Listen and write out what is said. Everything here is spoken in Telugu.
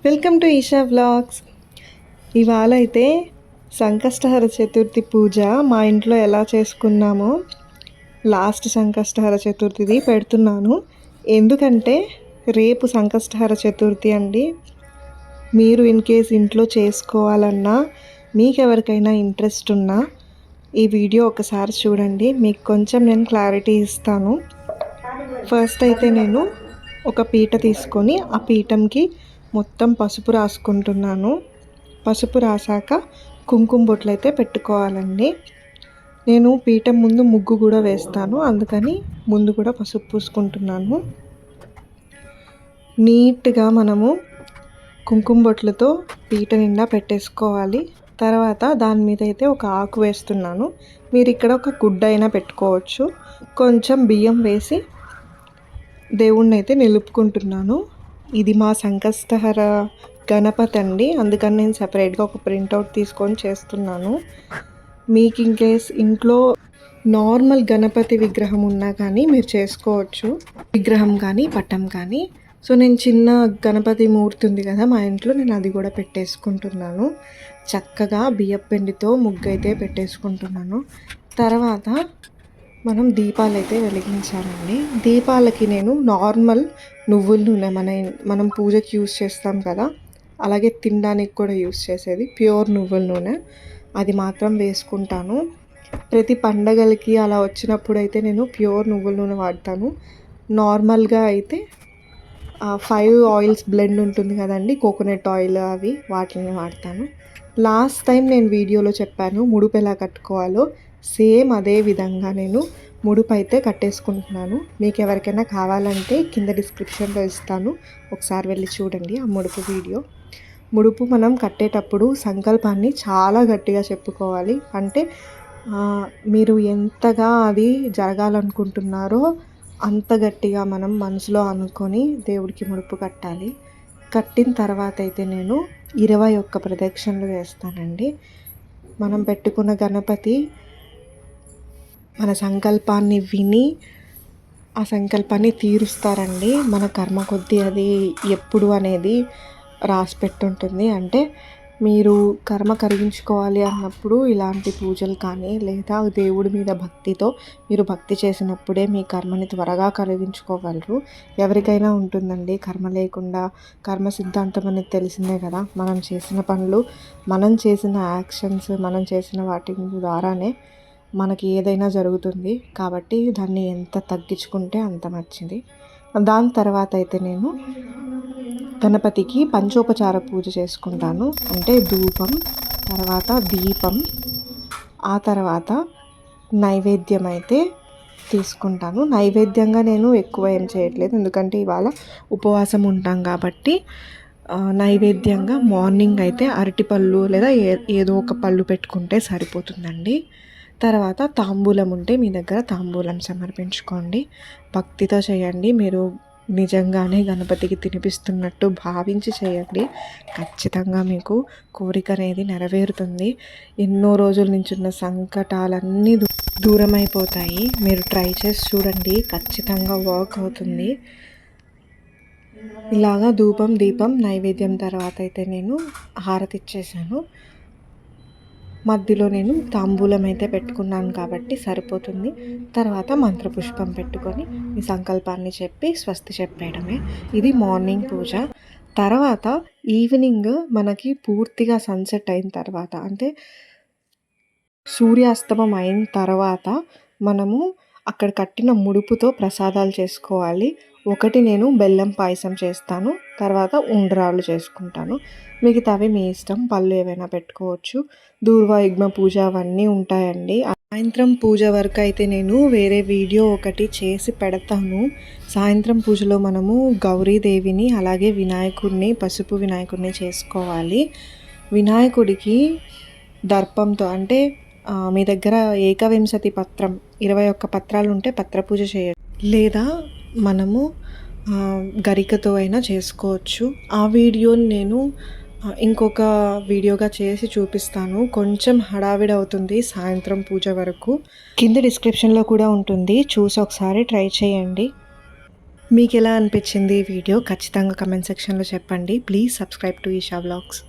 Welcome to Eesha vlogs. ఇవాళ అయితే సంకష్టహర చతుర్థి పూజ మా ఇంట్లో ఎలా చేసుకున్నామో లాస్ట్ సంకష్టహర చతుర్థిది పెడుతున్నాను. ఎందుకంటే రేపు సంకష్టహర చతుర్థి అండి. మీరు ఇన్ కేస్ ఇంట్లో చేసుకోవాలన్నా, మీకు ఎవరికైనా ఇంట్రెస్ట్ ఉన్నా ఈ వీడియో ఒకసారి చూడండి, మీకు కొంచెం నేను క్లారిటీ ఇస్తాను. ఫస్ట్ అయితే నేను ఒక పీట తీసుకొని ఆ పీఠంకి మొత్తం పసుపు రాసుకుంటున్నాను. పసుపు రాసాక కుంకుమ బొట్లు అయితే పెట్టుకోవాలండి. నేను పీఠం ముందు ముగ్గు కూడా వేస్తాను, అందుకని ముందు కూడా పసుపు పూసుకుంటున్నాను. నీట్గా మనము కుంకుమ బొట్లతో పీట నిండా పెట్టేసుకోవాలి. తర్వాత దాని మీద అయితే ఒక ఆకు వేస్తున్నాను. మీరు ఇక్కడ ఒక గుడ్డ అయినా పెట్టుకోవచ్చు. కొంచెం బియ్యం వేసి దేవుణ్ణి అయితే నిలుపుకుంటున్నాను. ఇది మా సంకష్టహర గణపతి అండి, అందుకని నేను సపరేట్గా ఒక ప్రింట్అవుట్ తీసుకొని చేస్తున్నాను. మీకు ఇన్ కేస్ ఇంట్లో నార్మల్ గణపతి విగ్రహం ఉన్నా కానీ మీరు చేసుకోవచ్చు, విగ్రహం కానీ పటం కానీ. సో నేను చిన్న గణపతి మూర్తి ఉంది కదా మా ఇంట్లో, నేను అది కూడా పెట్టేసుకుంటున్నాను. చక్కగా బియ్యపు పిండితో ముగ్గు అయితే పెట్టేసుకుంటున్నాను. తర్వాత మనం దీపాలు అయితే వెలిగించాలండి. దీపాలకి నేను నార్మల్ నువ్వుల నూనె మనం పూజకి యూస్ చేస్తాం కదా, అలాగే తినడానికి కూడా యూస్ చేసేది ప్యూర్ నువ్వుల నూనె, అది మాత్రం వేసుకుంటాను. ప్రతి పండగలకి అలా వచ్చినప్పుడు అయితే నేను ప్యూర్ నువ్వుల నూనె వాడతాను. నార్మల్గా అయితే 5 ఆయిల్స్ బ్లెండ్ ఉంటుంది కదండి, కోకోనట్ ఆయిల్, అవి వాటిని వాడతాను. లాస్ట్ టైం నేను వీడియోలో చెప్పాను ముడుపు ఎలా కట్టుకోవాలో, సేమ్ అదే విధంగా నేను ముడుపు అయితే కట్టేసుకుంటున్నాను. మీకు ఎవరికైనా కావాలంటే కింద డిస్క్రిప్షన్లో ఇస్తాను, ఒకసారి వెళ్ళి చూడండి ఆ ముడుపు వీడియో. ముడుపు మనం కట్టేటప్పుడు సంకల్పాన్ని చాలా గట్టిగా చెప్పుకోవాలి. అంటే మీరు ఎంతగా అది జరగాలనుకుంటున్నారో అంత గట్టిగా మనం మనసులో అనుకొని దేవుడికి ముడుపు కట్టాలి. కట్టిన తర్వాత అయితే నేను 21 ప్రదక్షిణలు వేస్తానండి. మనం పెట్టుకున్న గణపతి మన సంకల్పాన్ని విని ఆ సంకల్పాన్ని తీరుస్తారండి. మన కర్మ కొద్దీ అది ఎప్పుడు అనేది రాసి పెట్టుంటుంది. అంటే మీరు కర్మ కరిగించుకోవాలి అన్నప్పుడు ఇలాంటి పూజలు కానీ, లేదా దేవుడి మీద భక్తితో మీరు భక్తి చేసినప్పుడే మీ కర్మని త్వరగా కరిగించుకోగలరు. ఎవరికైనా ఉంటుందండి కర్మ లేకుండా. కర్మ సిద్ధాంతం అనేది తెలిసిందే కదా, మనం చేసిన పనులు, మనం చేసిన యాక్షన్స్, మనం చేసిన వాటి ద్వారానే మనకి ఏదైనా జరుగుతుంది. కాబట్టి దాన్ని ఎంత తగ్గించుకుంటే అంత మంచిది. దాని తర్వాత అయితే నేను గణపతికి పంచోపచార పూజ చేసుకుంటాను. అంటే ధూపం, తర్వాత దీపం, ఆ తర్వాత నైవేద్యం అయితే తీసుకుంటాను. నైవేద్యంగా నేను ఎక్కువ ఏం చేయట్లేదు, ఎందుకంటే ఇవాళ ఉపవాసం ఉంటాం కాబట్టి. నైవేద్యంగా మార్నింగ్ అయితే అరటిపళ్ళు లేదా ఏదో ఒక పళ్ళు పెట్టుకుంటే సరిపోతుందండి. తర్వాత తాంబూలం ఉంటే మీ దగ్గర తాంబూలం సమర్పించుకోండి. భక్తితో చేయండి. మీరు నిజంగానే గణపతికి తినిపిస్తున్నట్టు భావించి చేయండి. ఖచ్చితంగా మీకు కోరిక అనేది నెరవేరుతుంది. ఎన్నో రోజుల నుంచి ఉన్న సంకటాలన్నీ దూరం అయిపోతాయి. మీరు ట్రై చేసి చూడండి, ఖచ్చితంగా వర్క్ అవుతుంది. ఇలాగా ధూపం, దీపం, నైవేద్యం తర్వాత అయితే నేను హారతి ఇచ్చేసాను. మధ్యలో నేను తాంబూలం అయితే పెట్టుకున్నాను కాబట్టి సరిపోతుంది. తర్వాత మంత్రపుష్పం పెట్టుకొని మీ సంకల్పాన్ని చెప్పి స్వస్తి చెప్పేయడమే. ఇది మార్నింగ్ పూజ. తర్వాత ఈవినింగ్ మనకి పూర్తిగా సన్సెట్ అయిన తర్వాత, అంటే సూర్యాస్తమం అయిన తర్వాత మనము అక్కడ కట్టిన ముడుపుతో ప్రసాదాలు చేసుకోవాలి. ఒకటి నేను బెల్లం పాయసం చేస్తాను, తర్వాత ఉండ్రాళ్ళు చేసుకుంటాను. మిగతావి మీ ఇష్టం, పళ్ళు ఏవైనా పెట్టుకోవచ్చు. దూర్వాయుగ్మ పూజ అవన్నీ ఉంటాయండి. సాయంత్రం పూజ వరకు అయితే నేను వేరే వీడియో ఒకటి చేసి పెడతాను. సాయంత్రం పూజలో మనము గౌరీదేవిని అలాగే వినాయకుడిని, పసుపు వినాయకుడిని చేసుకోవాలి. వినాయకుడికి దర్పంతో, అంటే మీ దగ్గర ఏకవింశతి పత్రం 21 పత్రాలు ఉంటే పత్ర పూజ చేయండి, లేదా మనము గరికతో అయినా చేసుకోవచ్చు. ఆ వీడియోని నేను ఇంకొక వీడియోగా చేసి చూపిస్తాను. కొంచెం హడావిడి అవుతుంది సాయంత్రం పూజ వరకు. కింద డిస్క్రిప్షన్లో కూడా ఉంటుంది, చూసి ఒకసారి ట్రై చేయండి. మీకెలా అనిపించింది ఈ వీడియో ఖచ్చితంగా కమెంట్ సెక్షన్‌లో చెప్పండి. Please subscribe to Eesha vlogs.